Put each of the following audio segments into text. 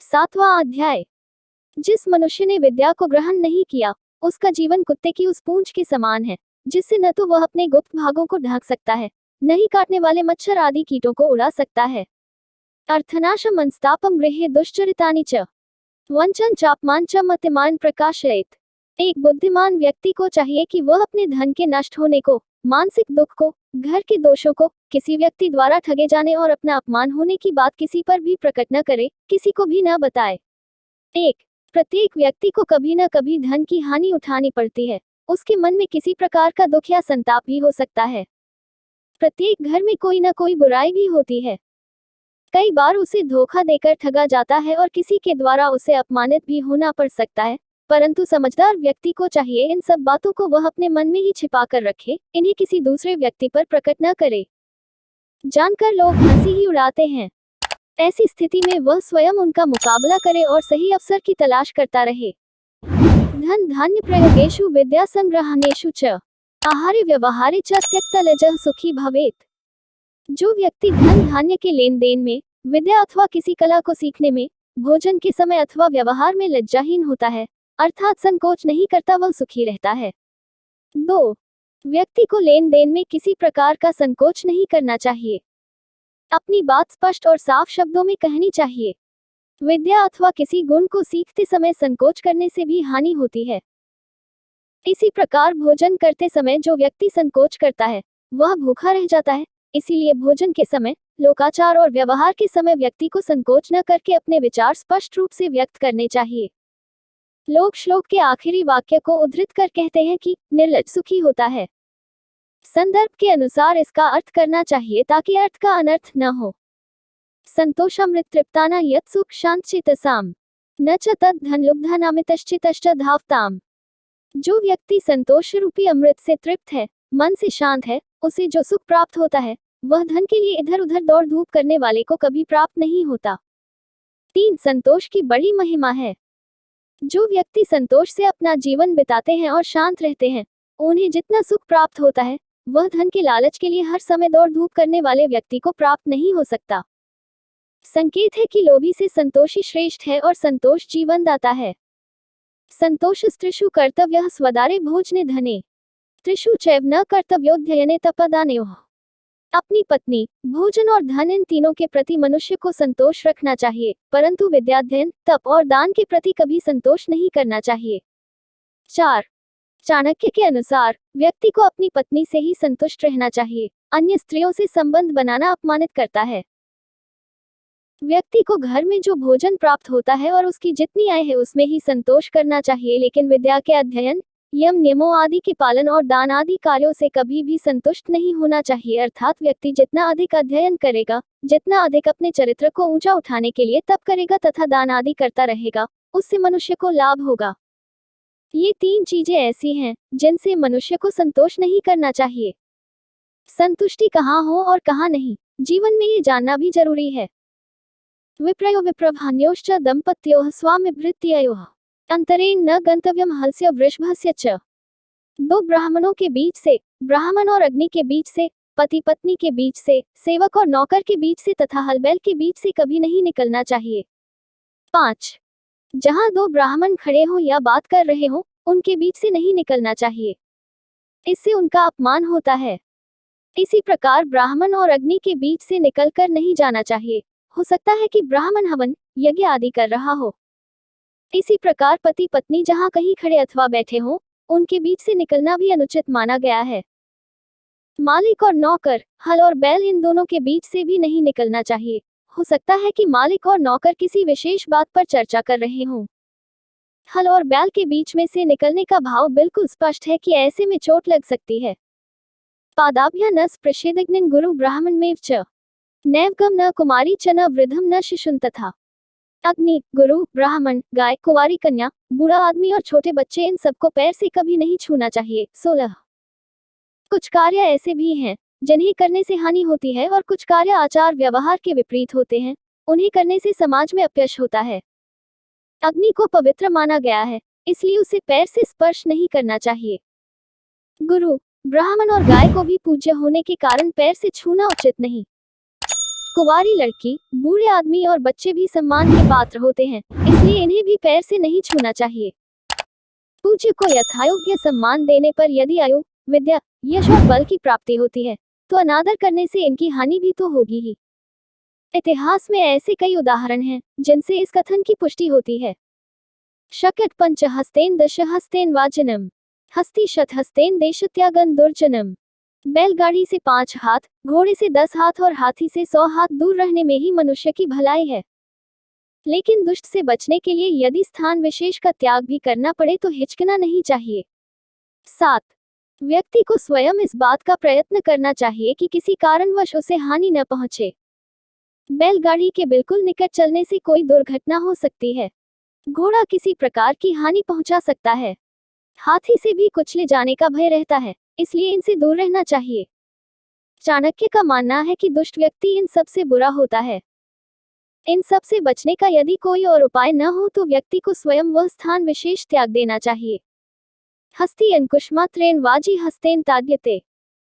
7वां अध्याय। जिस मनुष्य ने विद्या को ग्रहण नहीं किया, उसका जीवन कुत्ते की उस पूंछ के समान है, जिससे न तो वह अपने गुप्त भागों को ढक सकता है, न ही काटने वाले मच्छर आदि कीटों को उड़ा सकता है। अर्थनाशम मनस्तापम गृहे दुश्चरितानि च वंचन चापमान च मतिमान प्रकाशयेत। एक बुद्धिमान व्यक्ति को चाहिए कि वह अपने धन के नष्ट होने को, मानसिक दुख को, घर के दोषों को, किसी व्यक्ति द्वारा ठगे जाने और अपना अपमान होने की बात किसी पर भी प्रकट न करे, किसी को भी न बताए। एक प्रत्येक व्यक्ति को कभी न कभी धन की हानि उठानी पड़ती है। उसके मन में किसी प्रकार का दुख या संताप भी हो सकता है। प्रत्येक घर में कोई न कोई बुराई भी होती है। कई बार उसे धोखा देकर ठगा जाता है और किसी के द्वारा उसे अपमानित भी होना पड़ सकता है, परंतु समझदार व्यक्ति को चाहिए इन सब बातों को वह अपने मन में ही छिपा कर रखे, इन्हें किसी दूसरे व्यक्ति पर प्रकट न करे। जानकर लोग हंसी ही उड़ाते हैं। ऐसी स्थिति में वह स्वयं उनका मुकाबला करे और सही अवसर की तलाश करता रहे। धन धान्य प्रयोगेषु विद्या संग्रहणेषु च आहारे व्यवहारे च त्यक्तलजः सुखी भवेत्। जो व्यक्ति धन धान्य के लेन देन में, विद्या अथवा किसी कला को सीखने में, भोजन के समय अथवा व्यवहार में लज्जाहीन होता है, अर्थात संकोच नहीं करता, वह सुखी रहता है। 2. व्यक्ति को लेन देन में किसी प्रकार का संकोच नहीं करना चाहिए। अपनी बात स्पष्ट और साफ शब्दों में कहनी चाहिए। विद्या अथवा किसी गुण को सीखते समय संकोच करने से भी हानि होती है। इसी प्रकार भोजन करते समय जो व्यक्ति संकोच करता है, वह भूखा रह जाता है। इसीलिए भोजन के समय, लोकाचार और व्यवहार के समय व्यक्ति को संकोच न करके अपने विचार स्पष्ट रूप से व्यक्त करने चाहिए। लोग श्लोक के आखिरी वाक्य को उद्धृत कर कहते हैं कि निर्लज सुखी होता है। संदर्भ के अनुसार इसका अर्थ करना चाहिए ताकि अर्थ का अनर्थ न हो। संतोषामृत तृप्ताना यत् सुख शांतचित्तसाम न च तद् धनलुब्धानामितश्चित्तश्च धावताम। जो व्यक्ति संतोष रूपी अमृत से तृप्त है, मन से शांत है, उसे जो सुख प्राप्त होता है, वह धन के लिए इधर उधर दौड़ धूप करने वाले को कभी प्राप्त नहीं होता। 3. संतोष की बड़ी महिमा है। जो व्यक्ति संतोष से अपना जीवन बिताते हैं और शांत रहते हैं, उन्हें जितना सुख प्राप्त होता है, वह धन के लालच के लिए हर समय दौड़ धूप करने वाले व्यक्ति को प्राप्त नहीं हो सकता। संकेत है कि लोभी से संतोषी श्रेष्ठ है और संतोष जीवन दाता है। संतोष त्रिषु कर्तव्यः स्वदारे भोजने धने त्रिषु चैव न कर्तव्योऽध्ययने तपदानेह। अपनी पत्नी, भोजन और धन, इन तीनों के प्रति मनुष्य को संतोष रखना चाहिए, परंतु विद्याध्ययन, तप और दान के प्रति कभी संतोष नहीं करना चाहिए। 4. चाणक्य के अनुसार व्यक्ति को अपनी पत्नी से ही संतुष्ट रहना चाहिए। अन्य स्त्रियों से संबंध बनाना अपमानित करता है। व्यक्ति को घर में जो भोजन प्राप्त होता है और उसकी जितनी आय है उसमें ही संतोष करना चाहिए, लेकिन विद्या के अध्ययन, यम नियमों आदि के पालन और दान आदि कार्यों से कभी भी संतुष्ट नहीं होना चाहिए। अर्थात व्यक्ति जितना अधिक अध्ययन करेगा, जितना अधिक अपने चरित्र को ऊंचा उठाने के लिए तप करेगा तथा दान आदि करता रहेगा, उससे मनुष्य को लाभ होगा। ये 3 चीजें ऐसी हैं जिनसे मनुष्य को संतोष नहीं करना चाहिए। संतुष्टि कहाँ हो और कहाँ नहीं, जीवन में ये जानना भी जरूरी है। विप्रयो विप्रभान्योश्च दंपत्योः स्वामिभृत्ययोः अंतरेण न गंतव्यम हलस्य वृषभस्य च। 2 ब्राह्मणों के बीच से, ब्राह्मण और अग्नि के बीच से, पति पत्नी के बीच से, सेवक और नौकर के बीच से तथा हल बैल के बीच से कभी नहीं निकलना चाहिए। 5. जहां 2 ब्राह्मण खड़े हों या बात कर रहे हों, उनके बीच से नहीं निकलना चाहिए। इससे उनका अपमान होता है। इसी प्रकार ब्राह्मण और अग्नि के बीच से निकलकर नहीं जाना चाहिए। हो सकता है कि ब्राह्मण हवन, यज्ञ आदि कर रहा हो। इसी प्रकार पति पत्नी जहां कहीं खड़े अथवा बैठे हों, उनके बीच से निकलना भी अनुचित माना गया है। मालिक और नौकर, हल और बैल, इन दोनों के बीच से भी नहीं निकलना चाहिए। हो सकता है कि मालिक और नौकर किसी विशेष बात पर चर्चा कर रहे हों। हल और बैल के बीच में से निकलने का भाव बिल्कुल स्पष्ट है कि ऐसे में चोट लग सकती है। पादाभ्या न स्पृशेदग्निं गुरु ब्राह्मणमेव च नैवगम न कुमारी च न वृद्धम न शिशुन तथा। अग्नि, गुरु, ब्राह्मण, गाय, कुंवारी कन्या, बूढ़ा आदमी और छोटे बच्चे, इन सबको पैर से कभी नहीं छूना चाहिए। 16. कुछ कार्य ऐसे भी हैं जिन्हें करने से हानि होती है और कुछ कार्य आचार व्यवहार के विपरीत होते हैं, उन्हें करने से समाज में अपयश होता है। अग्नि को पवित्र माना गया है, इसलिए उसे पैर से स्पर्श नहीं करना चाहिए। गुरु, ब्राह्मण और गाय को भी पूज्य होने के कारण पैर से छूना उचित नहीं। कुंवारी लड़की, बूढ़े आदमी और बच्चे भी सम्मान के पात्र होते हैं, इसलिए इन्हें भी पैर से नहीं छूना चाहिए। पूज्य को यथायोग्य सम्मान देने पर यदि आयु, विद्या, यश और बल की प्राप्ति होती है, तो अनादर करने से इनकी हानि भी तो होगी ही। इतिहास में ऐसे कई उदाहरण हैं, जिनसे इस कथन की पुष्टि होती है। शकट पंच हस्तेन दश हस्तेन वाजनम, हस्ती शत हस्तेन देशत्यागन दुर्जनम। बैलगाड़ी से 5 हाथ, घोड़े से 10 हाथ और हाथी से 100 हाथ दूर रहने में ही मनुष्य की भलाई है। लेकिन दुष्ट से बचने के लिए यदि स्थान विशेष का त्याग भी करना पड़े तो हिचकना नहीं चाहिए। 7. व्यक्ति को स्वयं इस बात का प्रयत्न करना चाहिए कि किसी कारणवश उसे हानि न पहुंचे। बैलगाड़ी के बिल्कुल निकट चलने से कोई दुर्घटना हो सकती है। घोड़ा किसी प्रकार की हानि पहुंचा सकता है। हाथी से भी कुचले जाने का भय रहता है, इसलिए इनसे दूर रहना चाहिए। चाणक्य का मानना है कि दुष्ट व्यक्ति इन सब से बुरा होता है। इन सब से बचने का यदि कोई और उपाय न हो तो व्यक्ति को स्वयं वह स्थान विशेष त्याग देना चाहिए। हस्ती अंकुशमात्रेण वाजी हस्तेन ताड्यते,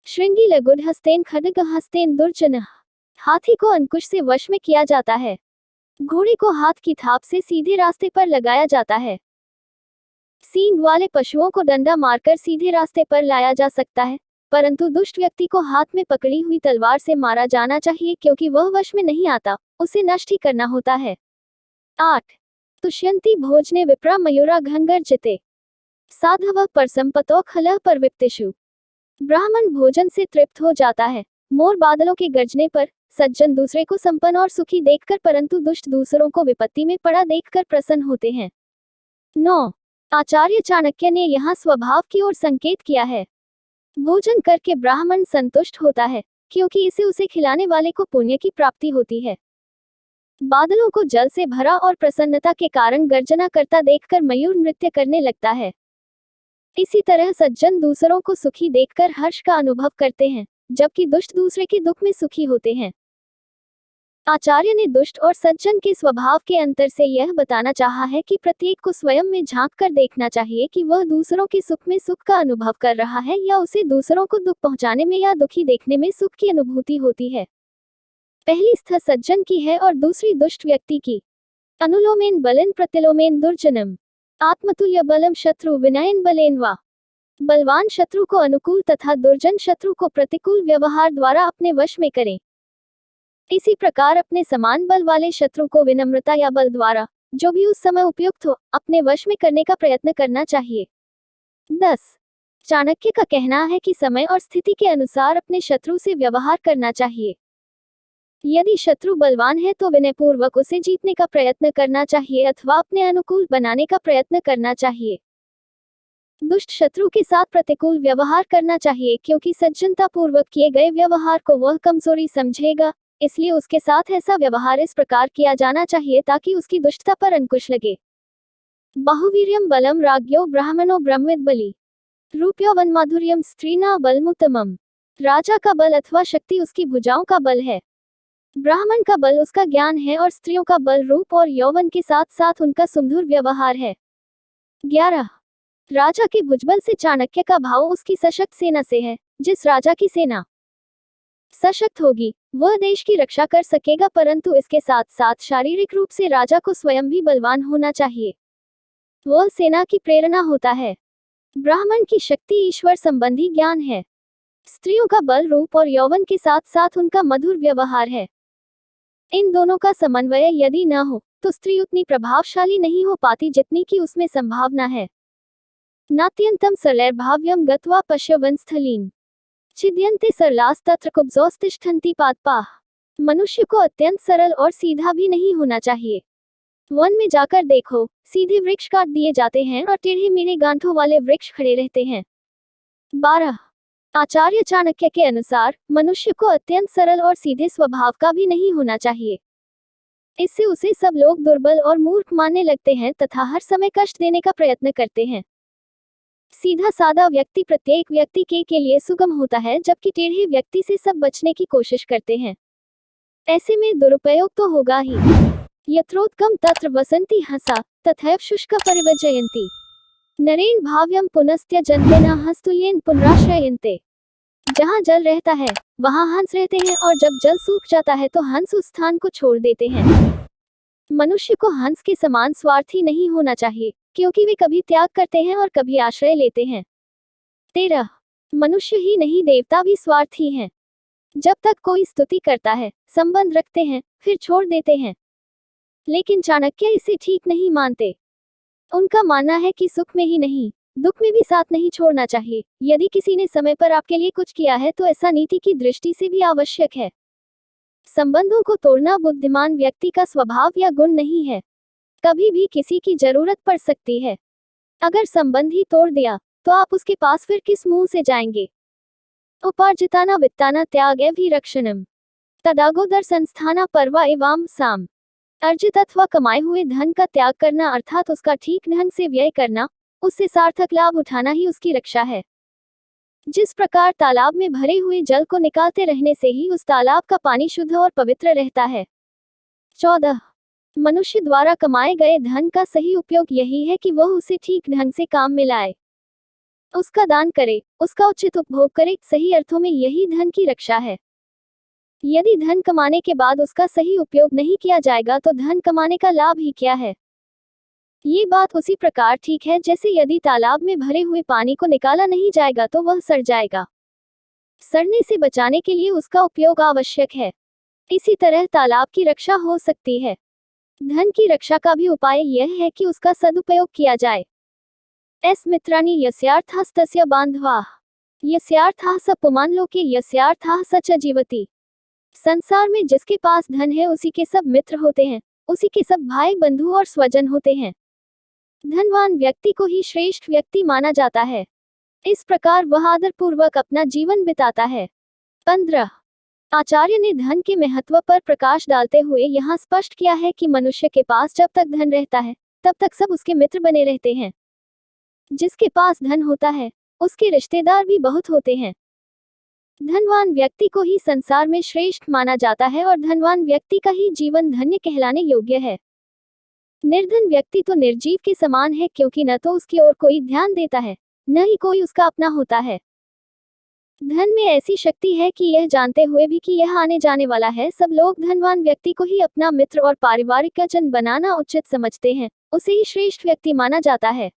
श्रृंगी लगुड हस्तेन खड्ग हस्तेन दुर्जनः। हाथी को अंकुश से वश में किया जाता है। घोड़े को हाथ की थाप से सीधे रास्ते पर लगाया जाता है। सींग वाले पशुओं को डंडा मारकर सीधे रास्ते पर लाया जा सकता है, परंतु दुष्ट व्यक्ति को हाथ में पकड़ी हुई तलवार से मारा जाना चाहिए, क्योंकि वह वश में नहीं आता, उसे नष्ट ही करना होता है। 8. तुष्यन्ति भोजने विप्रा मयूरा घनगर्जते, साधव परसंपतो खलः परविप्तिषु। ब्राह्मण भोजन से तृप्त हो जाता है, मोर बादलों के गरजने पर। सज्जन दूसरे को संपन्न और सुखी देखकर, परंतु दुष्ट दूसरों को विपत्ति में पड़ा देखकर प्रसन्न होते हैं। 9. आचार्य चाणक्य ने यहाँ स्वभाव की ओर संकेत किया है। भोजन करके ब्राह्मण संतुष्ट होता है, क्योंकि इसे उसे खिलाने वाले को पुण्य की प्राप्ति होती है। बादलों को जल से भरा और प्रसन्नता के कारण गर्जना करता देखकर मयूर नृत्य करने लगता है। इसी तरह सज्जन दूसरों को सुखी देखकर हर्ष का अनुभव करते हैं, जबकि दुष्ट दूसरे के दुख में सुखी होते हैं। आचार्य ने दुष्ट और सज्जन के स्वभाव के अंतर से यह बताना चाहा है कि प्रत्येक को स्वयं में झांक कर देखना चाहिए कि वह दूसरों के सुख में सुख का अनुभव कर रहा है या उसे दूसरों को दुख पहुंचाने में या दुखी देखने में सुख की अनुभूति होती है। पहली स्थिति सज्जन की है और दूसरी दुष्ट व्यक्ति की। अनुलोमेन बलेन प्रतिलोमेन दुर्जनम, आत्मतुल्य बलम शत्रु विनयन बलेन वा। बलवान शत्रु को अनुकूल तथा दुर्जन शत्रु को प्रतिकूल व्यवहार द्वारा अपने वश में करें। इसी प्रकार अपने समान बल वाले शत्रु को विनम्रता या बल द्वारा, जो भी उस समय उपयुक्त हो, अपने वश में करने का प्रयत्न करना चाहिए। 10. चाणक्य का कहना है कि समय और स्थिति के अनुसार अपने शत्रु से व्यवहार करना चाहिए। यदि शत्रु बलवान है तो विनयपूर्वक उसे जीतने का प्रयत्न करना चाहिए अथवा अपने अनुकूल बनाने का प्रयत्न करना चाहिए। दुष्ट शत्रु के साथ प्रतिकूल व्यवहार करना चाहिए, क्योंकि सज्जनता पूर्वक किए गए व्यवहार को वह कमजोरी समझेगा, इसलिए उसके साथ ऐसा व्यवहार इस प्रकार किया जाना चाहिए ताकि उसकी दुष्टता पर अंकुश लगे। बाहुवीर्यम बलम राज्ञो ब्राह्मणो ब्रह्मविद बलि, रूप्यो वनमाधुर्यम स्त्रीना बलमुत्तमम। राजा का बल अथवा शक्ति उसकी भुजाओं का बल है। ब्राह्मण का बल उसका ज्ञान है और स्त्रियों का बल रूप और यौवन के साथ साथ उनका सुमधुर व्यवहार है। 11. राजा के भुजबल से चाणक्य का भाव उसकी सशक्त सेना से है। जिस राजा की सेना सशक्त होगी वह देश की रक्षा कर सकेगा, परंतु इसके साथ साथ शारीरिक रूप से राजा को स्वयं भी बलवान होना चाहिए। वह सेना की प्रेरणा होता है। ब्राह्मण की शक्ति ईश्वर संबंधी ज्ञान है। स्त्रियों का बल रूप और यौवन के साथ साथ उनका मधुर व्यवहार है। इन दोनों का समन्वय यदि न हो तो स्त्री उतनी प्रभावशाली नहीं हो पाती जितनी की उसमें संभावना है। नात्यंतम सरलैर्भाव्यम गत्वा पश्यवन स्थलीम, छिद्यन्ते सरलास्तत्र कुब्जोस्तिष्ठन्ति पादपाः। मनुष्य को अत्यंत सरल और सीधा भी नहीं होना चाहिए। वन में जाकर देखो, सीधे वृक्ष काट दिए जाते हैं और टेढ़े मेढ़े गांठों वाले वृक्ष खड़े रहते हैं। 12. आचार्य चाणक्य के अनुसार मनुष्य को अत्यंत सरल और सीधे स्वभाव का भी नहीं होना चाहिए। इससे उसे सब लोग दुर्बल और मूर्ख मानने लगते हैं तथा हर समय कष्ट देने का प्रयत्न करते हैं। सीधा सादा व्यक्ति प्रत्येक व्यक्ति के लिए सुगम होता है, जबकि टेढ़े व्यक्ति से सब बचने की कोशिश करते हैं। ऐसे में दुरुपयोग तो होगा ही। यत्रोत्कम तत्र वसंती हंसा तथैव शुष्क परिवजयन्ति, नरेण भाव्यम पुनस्त्यजन्ते न हस्तुल्येन पुनराश्रयन्ते। जहाँ जल रहता है वहाँ हंस रहते हैं, और जब जल सूख जाता है तो हंस उस स्थान को छोड़ देते हैं। मनुष्य को हंस के समान स्वार्थी नहीं होना चाहिए, क्योंकि वे कभी त्याग करते हैं और कभी आश्रय लेते हैं। 13 मनुष्य ही नहीं, देवता भी स्वार्थी हैं। जब तक कोई स्तुति करता है, संबंध रखते हैं, फिर छोड़ देते हैं। लेकिन चाणक्य इसे ठीक नहीं मानते। उनका मानना है कि सुख में ही नहीं, दुख में भी साथ नहीं छोड़ना चाहिए। यदि किसी ने समय पर आपके लिए कुछ किया है तो ऐसा नीति की दृष्टि से भी आवश्यक है। संबंधों को तोड़ना बुद्धिमान व्यक्ति का स्वभाव या गुण नहीं है। कभी भी किसी की जरूरत पड़ सकती है। अगर संबंध ही तोड़ दिया तो आप उसके पास फिर किस मुंह से जाएंगे। उपार्जिताना वित्ताना त्याग रक्षणम तदागोदर संस्थाना पर्वा एवं साम। अर्जित अथवा कमाए हुए धन का त्याग करना अर्थात उसका ठीक ढंग से व्यय करना, उससे सार्थक लाभ उठाना ही उसकी रक्षा है। जिस प्रकार तालाब में भरे हुए जल को निकालते रहने से ही उस तालाब का पानी शुद्ध और पवित्र रहता है। 14 मनुष्य द्वारा कमाए गए धन का सही उपयोग यही है कि वह उसे ठीक ढंग से काम में लाए, उसका दान करे, उसका उचित उपभोग करे। सही अर्थों में यही धन की रक्षा है। यदि धन कमाने के बाद उसका सही उपयोग नहीं किया जाएगा तो धन कमाने का लाभ ही क्या है। ये बात उसी प्रकार ठीक है जैसे यदि तालाब में भरे हुए पानी को निकाला नहीं जाएगा तो वह सड़ जाएगा। सड़ने से बचाने के लिए उसका उपयोग आवश्यक है। इसी तरह तालाब की रक्षा हो सकती है। धन की रक्षा का भी उपाय यह है कि उसका सदुपयोग किया जाए। एस मित्राणि यस्यार्थास्तस्य बांधवाः यस्यार्थाः स पुमान् लोके यस्यार्थाः स च जीवति। संसार में जिसके पास धन है उसी के सब मित्र होते हैं, उसी के सब भाई बंधु और स्वजन होते हैं। धनवान व्यक्ति को ही श्रेष्ठ व्यक्ति माना जाता है। इस प्रकार वह आदरपूर्वक अपना जीवन बिताता है। 15 आचार्य ने धन के महत्व पर प्रकाश डालते हुए यहाँ स्पष्ट किया है कि मनुष्य के पास जब तक धन रहता है तब तक सब उसके मित्र बने रहते हैं। जिसके पास धन होता है उसके रिश्तेदार भी बहुत होते हैं। धनवान व्यक्ति को ही संसार में श्रेष्ठ माना जाता है और धनवान व्यक्ति का ही जीवन धन्य कहलाने योग्य है। निर्धन व्यक्ति तो निर्जीव के समान है, क्योंकि न तो उसकी ओर कोई ध्यान देता है, न ही कोई उसका अपना होता है। धन में ऐसी शक्ति है कि यह जानते हुए भी कि यह आने जाने वाला है, सब लोग धनवान व्यक्ति को ही अपना मित्र और पारिवारिकजन बनाना उचित समझते हैं, उसे ही श्रेष्ठ व्यक्ति माना जाता है।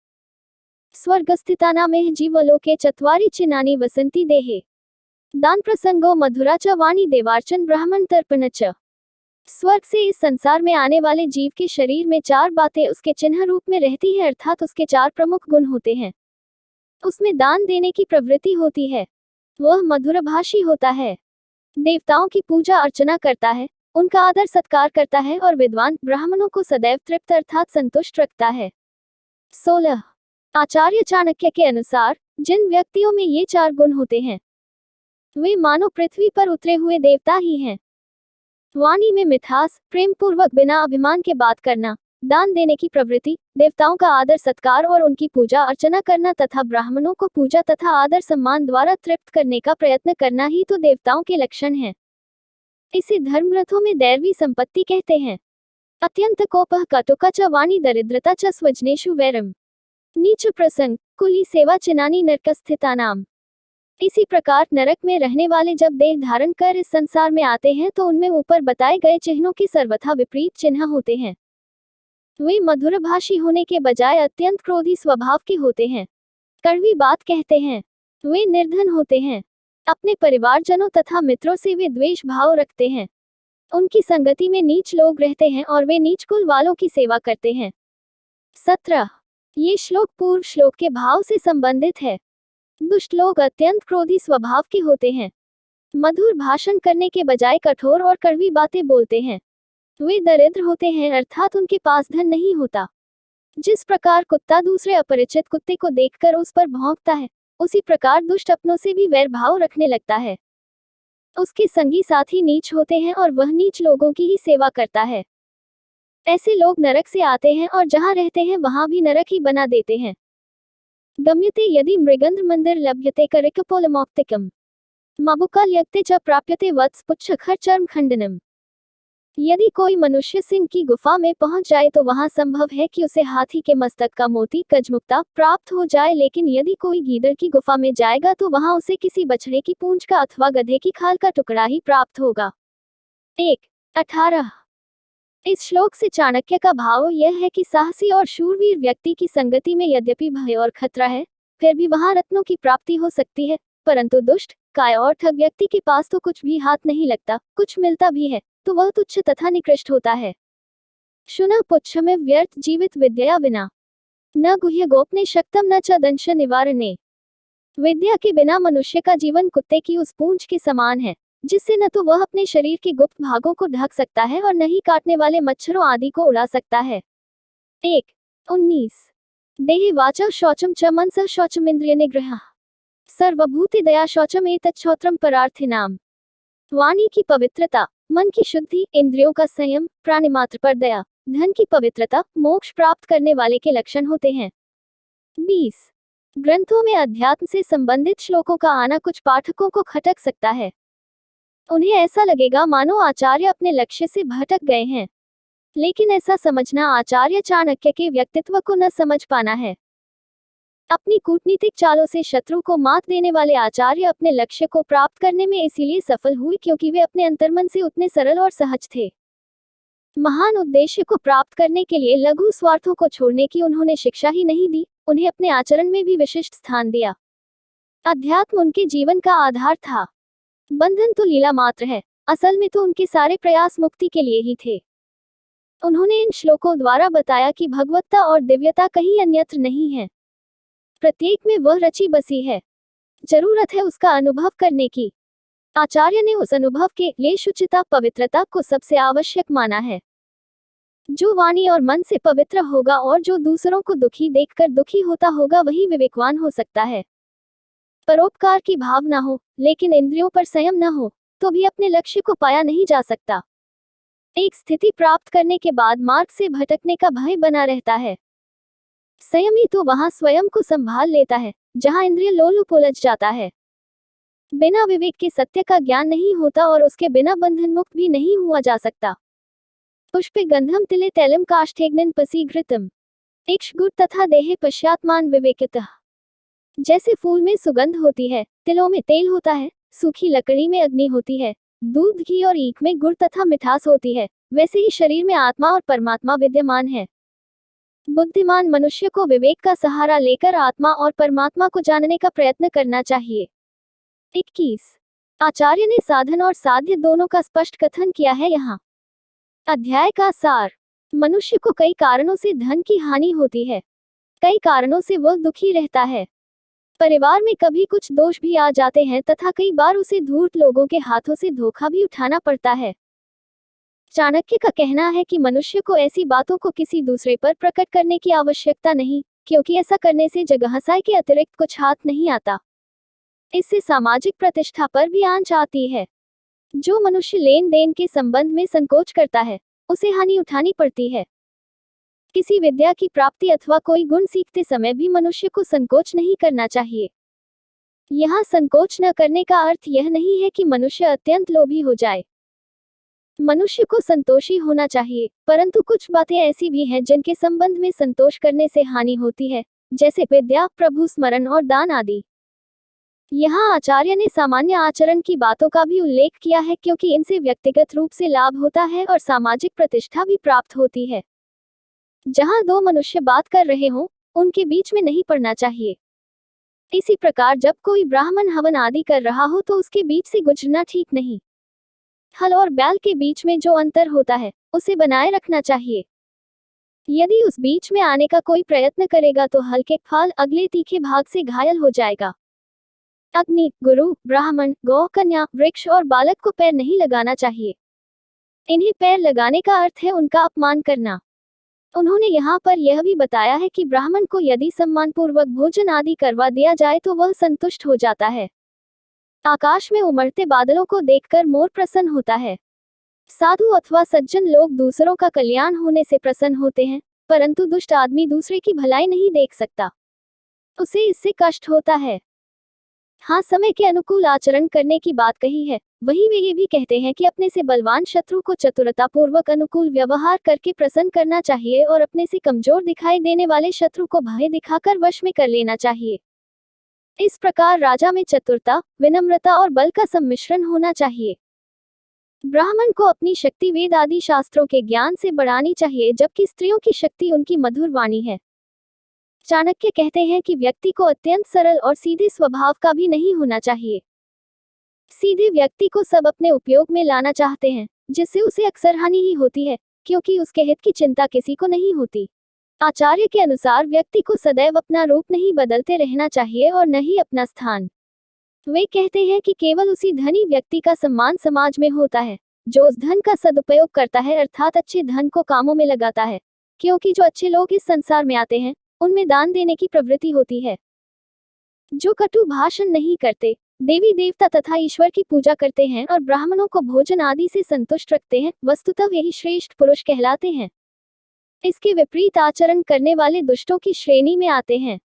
स्वर्गस्थितानामेह जीवलोके चत्वारि चिन्हानि वसन्ति देहे। दान प्रसंगो मधुरा च वाणी देवार्चन ब्राह्मण तर्पण च। स्वर्ग से इस संसार में आने वाले जीव के शरीर में 4 बातें उसके चिन्ह रूप में रहती है, अर्थात उसके 4 प्रमुख गुण होते हैं। उसमें दान देने की प्रवृत्ति होती है, वह मधुरभाषी होता है, देवताओं की पूजा अर्चना करता है, उनका आदर सत्कार करता है और विद्वान ब्राह्मणों को सदैव तृप्त अर्थात संतुष्ट रखता है। 16 आचार्य चाणक्य के अनुसार जिन व्यक्तियों में ये 4 गुण होते हैं वे मानो पृथ्वी पर उतरे हुए देवता ही हैं। वाणी में मिठास, प्रेम पूर्वक बिना अभिमान के बात करना, दान देने की प्रवृत्ति, देवताओं का आदर सत्कार और उनकी पूजा अर्चना करना तथा ब्राह्मणों को पूजा तथा आदर सम्मान द्वारा तृप्त करने का प्रयत्न करना ही तो देवताओं के लक्षण हैं। इसे धर्मग्रंथों में दैवी संपत्ति कहते हैं। अत्यंत कोपः कटुका च वाणी दरिद्रता च स्वजनेषु वैरम। नीच प्रसंग कुली सेवा चिनानी नरकस्थितानाम। इसी प्रकार नरक में रहने वाले जब देह धारण कर इस संसार में आते हैं तो उनमें ऊपर बताए गए चिन्हों के सर्वथा विपरीत चिन्ह होते हैं। वे मधुरभाषी होने के बजाय अत्यंत क्रोधी स्वभाव के होते हैं, कड़वी बात कहते हैं, वे निर्धन होते हैं, अपने परिवारजनों तथा मित्रों से वे द्वेष भाव रखते हैं, उनकी संगति में नीच लोग रहते हैं और वे नीच कुल वालों की सेवा करते हैं। 17 ये श्लोक पूर्व श्लोक के भाव से संबंधित है। दुष्ट लोग अत्यंत क्रोधी स्वभाव के होते हैं, मधुर भाषण करने के बजाय कठोर और कड़वी बातें बोलते हैं, वे दरिद्र होते हैं अर्थात उनके पास धन नहीं होता। जिस प्रकार कुत्ता दूसरे अपरिचित कुत्ते को देखकर उस पर भौंकता है, उसी प्रकार दुष्ट अपनों से भी वैर भाव रखने लगता है। उसके संगी साथी नीच होते हैं और वह नीच लोगों की ही सेवा करता है। ऐसे लोग नरक से आते हैं और जहाँ रहते हैं वहां भी नरक ही बना देते हैं। गम्यते यदि मृगंध मंदिर लभ्यते करिकपोलमौक्तिकम मबुकाल यक्ते च प्राप्यते वत्स पुच्छखर चर्म खंडनम। यदि कोई मनुष्य सिंह की गुफा में पहुंच जाए तो वहां संभव है कि उसे हाथी के मस्तक का मोती गजमुक्ता प्राप्त हो जाए, लेकिन यदि कोई गीदड़ की गुफा में जाएगा तो वहां उसे किसी बछड़े की पूंछ का अथवा गधे की खाल का टुकड़ा ही प्राप्त होगा। 1:18 इस श्लोक से चाणक्य का भाव यह है कि साहसी और शूरवीर व्यक्ति की संगति में यद्यपि भय और खतरा है, फिर भी वहां रत्नों की प्राप्ति हो सकती है, परंतु दुष्ट, काय और ठग व्यक्ति के पास तो कुछ भी हाथ नहीं लगता, कुछ मिलता भी है तो वह तुच्छ तथा निकृष्ट होता है। शुनः पुच्छमेव व्यर्थ जीवित विद्या विना, न गुह्य गोपने शक्तम न च दंश निवारणे। विद्या के बिना मनुष्य का जीवन कुत्ते की उस पूंछ के समान है, जिससे न तो वह अपने शरीर के गुप्त भागों को ढक सकता है और न ही काटने वाले मच्छरों आदि को उड़ा सकता है। 1:19 देहि वाचा शौचम च मनसः शौचम इंद्रिय निग्रह सर्वभूति दया शौचम एतच्छौत्रम परार्थिनाम। वाणी की पवित्रता, मन की शुद्धि, इंद्रियों का संयम, प्राणी मात्र पर दया, धन की पवित्रता मोक्ष प्राप्त करने वाले के लक्षण होते हैं। 20 ग्रंथों में अध्यात्म से संबंधित श्लोकों का आना कुछ पाठकों को खटक सकता है। उन्हें ऐसा लगेगा मानो आचार्य अपने लक्ष्य से भटक गए हैं, लेकिन ऐसा समझना आचार्य चाणक्य के व्यक्तित्व को न समझ पाना है। अपनी कूटनीतिक चालों से शत्रु को मात देने वाले आचार्य अपने लक्ष्य को प्राप्त करने में इसीलिए सफल हुए क्योंकि वे अपने अंतर्मन से उतने सरल और सहज थे। महान उद्देश्य को प्राप्त करने के लिए लघु स्वार्थों को छोड़ने की उन्होंने शिक्षा ही नहीं दी, उन्हें अपने आचरण में भी विशिष्ट स्थान दिया। अध्यात्म उनके जीवन का आधार था। बंधन तो लीला मात्र है, असल में तो उनके सारे प्रयास मुक्ति के लिए ही थे। उन्होंने इन श्लोकों द्वारा बताया कि भगवत्ता और दिव्यता कहीं अन्यत्र नहीं है, प्रत्येक में वह रची बसी है, जरूरत है उसका अनुभव करने की। आचार्य ने उस अनुभव के लिए शुचिता, पवित्रता को सबसे आवश्यक माना है। जो वाणी और मन से पवित्र होगा और जो दूसरों को दुखी देखकर दुखी होता होगा वही विवेकवान हो सकता है। परोपकार की भावना हो लेकिन इंद्रियों पर संयम न हो तो भी अपने लक्ष्य को पाया नहीं जा सकता। एक स्थिति प्राप्त करने के बाद मार्ग से भटकने का भय बना रहता है। संयमी तो वहां स्वयं को संभाल लेता है जहां इंद्रिय लोलुप उलझ जाता है। बिना विवेक के सत्य का ज्ञान नहीं होता और उसके बिना बंधन मुक्त भी नहीं हुआ जा सकता। पुष्पे गंधम तिले तैलम काष्ठेग्निन पसीघृतम इक्ष्गुर तथा देहे पश्चात्मान विवेकितः। जैसे फूल में सुगंध होती है, तिलों में तेल होता है, सूखी लकड़ी में अग्नि होती है, दूध, घी और ईख में गुड़ तथा मिठास होती है, वैसे ही शरीर में आत्मा और परमात्मा विद्यमान है। बुद्धिमान मनुष्य को विवेक का सहारा लेकर आत्मा और परमात्मा को जानने का प्रयत्न करना चाहिए। 21 आचार्य ने साधन और साध्य दोनों का स्पष्ट कथन किया है यहाँ। अध्याय का सार, मनुष्य को कई कारणों से धन की हानि होती है, कई कारणों से वह दुखी रहता है। परिवार में कभी कुछ दोष भी आ जाते हैं तथा कई बार उसे धूर्त लोगों के हाथों से धोखा भी उठाना पड़ता है। चाणक्य का कहना है कि मनुष्य को ऐसी बातों को किसी दूसरे पर प्रकट करने की आवश्यकता नहीं, क्योंकि ऐसा करने से जगहसाई के अतिरिक्त कुछ हाथ नहीं आता। इससे सामाजिक प्रतिष्ठा पर भी आंच आती है। जो मनुष्य लेन देन के संबंध में संकोच करता है उसे हानि उठानी पड़ती है। किसी विद्या की प्राप्ति अथवा कोई गुण सीखते समय भी मनुष्य को संकोच नहीं करना चाहिए। यहाँ संकोच न करने का अर्थ यह नहीं है कि मनुष्य अत्यंत लोभी हो जाए। मनुष्य को संतोषी होना चाहिए, परंतु कुछ बातें ऐसी भी हैं जिनके संबंध में संतोष करने से हानि होती है, जैसे विद्या, प्रभु स्मरण और दान आदि। यहाँ आचार्य ने सामान्य आचरण की बातों का भी उल्लेख किया है क्योंकि इनसे व्यक्तिगत रूप से लाभ होता है और सामाजिक प्रतिष्ठा भी प्राप्त होती है। जहाँ दो मनुष्य बात कर रहे हों, उनके बीच में नहीं पड़ना चाहिए। इसी प्रकार जब कोई ब्राह्मण हवन आदि कर रहा हो तो उसके बीच से गुजरना ठीक नहीं। हल और बैल के बीच में जो अंतर होता है उसे बनाए रखना चाहिए। यदि उस बीच में आने का कोई प्रयत्न करेगा तो हल्के फल अगले तीखे भाग से घायल हो जाएगा। अग्नि, गुरु, ब्राह्मण, गौ, कन्या, वृक्ष और बालक को पैर नहीं लगाना चाहिए। इन्हें पैर लगाने का अर्थ है उनका अपमान करना। उन्होंने यहाँ पर यह भी बताया है कि ब्राह्मण को यदि सम्मानपूर्वक भोजन आदि करवा दिया जाए तो वह संतुष्ट हो जाता है। आकाश में उमड़ते बादलों को देखकर मोर प्रसन्न होता है। साधु अथवा सज्जन लोग दूसरों का कल्याण होने से प्रसन्न होते हैं, परंतु दुष्ट आदमी दूसरे की भलाई नहीं देख सकता, उसे इससे कष्ट होता है। हाँ, समय के अनुकूल आचरण करने की बात कही है, वहीं वे ये भी कहते हैं कि अपने से बलवान शत्रु को चतुरतापूर्वक अनुकूल व्यवहार करके प्रसन्न करना चाहिए और अपने से कमजोर दिखाई देने वाले शत्रु को भय दिखाकर वश में कर लेना चाहिए। इस प्रकार राजा में चतुरता, विनम्रता और बल का सम्मिश्रण होना चाहिए। ब्राह्मण को अपनी शक्ति वेद आदि शास्त्रों के ज्ञान से बढ़ानी चाहिए, जबकि स्त्रियों की शक्ति उनकी मधुर वाणी है। चाणक्य कहते हैं कि व्यक्ति को अत्यंत सरल और सीधे स्वभाव का भी नहीं होना चाहिए। सीधे व्यक्ति को सब अपने उपयोग में लाना चाहते हैं, जिससे उसे अक्सर हानि ही होती है, क्योंकि उसके हित की चिंता किसी को नहीं होती। आचार्य के अनुसार व्यक्ति को सदैव अपना रूप नहीं बदलते रहना चाहिए और न ही अपना स्थान। वे कहते हैं कि केवल उसी धनी व्यक्ति का सम्मान समाज में होता है जो उस धन का सदुपयोग करता है, अर्थात अच्छे धन को कामों में लगाता है, क्योंकि जो अच्छे लोग इस संसार में आते हैं उनमें दान देने की प्रवृत्ति होती है। जो कटु भाषण नहीं करते, देवी देवता तथा ईश्वर की पूजा करते हैं और ब्राह्मणों को भोजन आदि से संतुष्ट रखते हैं, वस्तुतः यही श्रेष्ठ पुरुष कहलाते हैं। इसके विपरीत आचरण करने वाले दुष्टों की श्रेणी में आते हैं।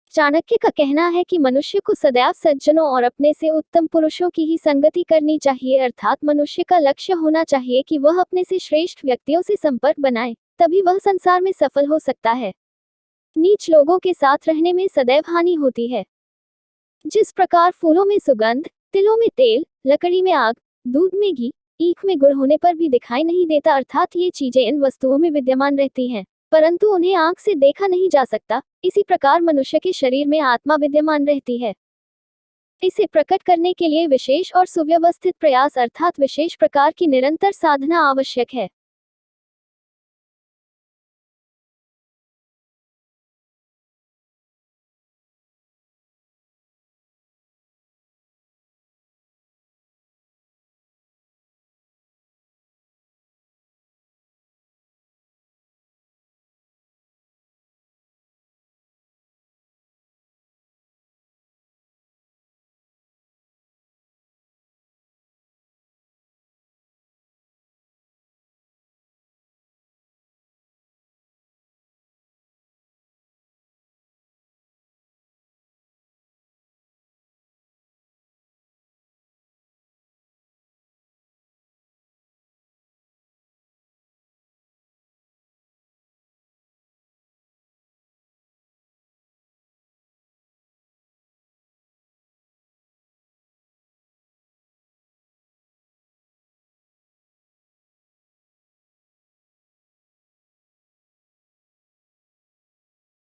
चाणक्य का कहना है कि मनुष्य को सदैव सज्जनों और अपने से उत्तम पुरुषों की ही संगति करनी चाहिए, अर्थात मनुष्य का लक्ष्य होना चाहिए कि वह अपने से श्रेष्ठ व्यक्तियों से संपर्क बनाए, तभी वह संसार में सफल हो सकता है। नीच लोगों के साथ रहने में सदैव हानि होती है। जिस प्रकार फूलों में सुगंध, तिलों में तेल, लकड़ी में आग, दूध में घी, ईख में गुड़ होने पर भी दिखाई नहीं देता, अर्थात ये चीजें इन वस्तुओं में विद्यमान रहती हैं, परंतु उन्हें आंख से देखा नहीं जा सकता, इसी प्रकार मनुष्य के शरीर में आत्मा विद्यमान रहती है। इसे प्रकट करने के लिए विशेष और सुव्यवस्थित प्रयास अर्थात विशेष प्रकार की निरंतर साधना आवश्यक है।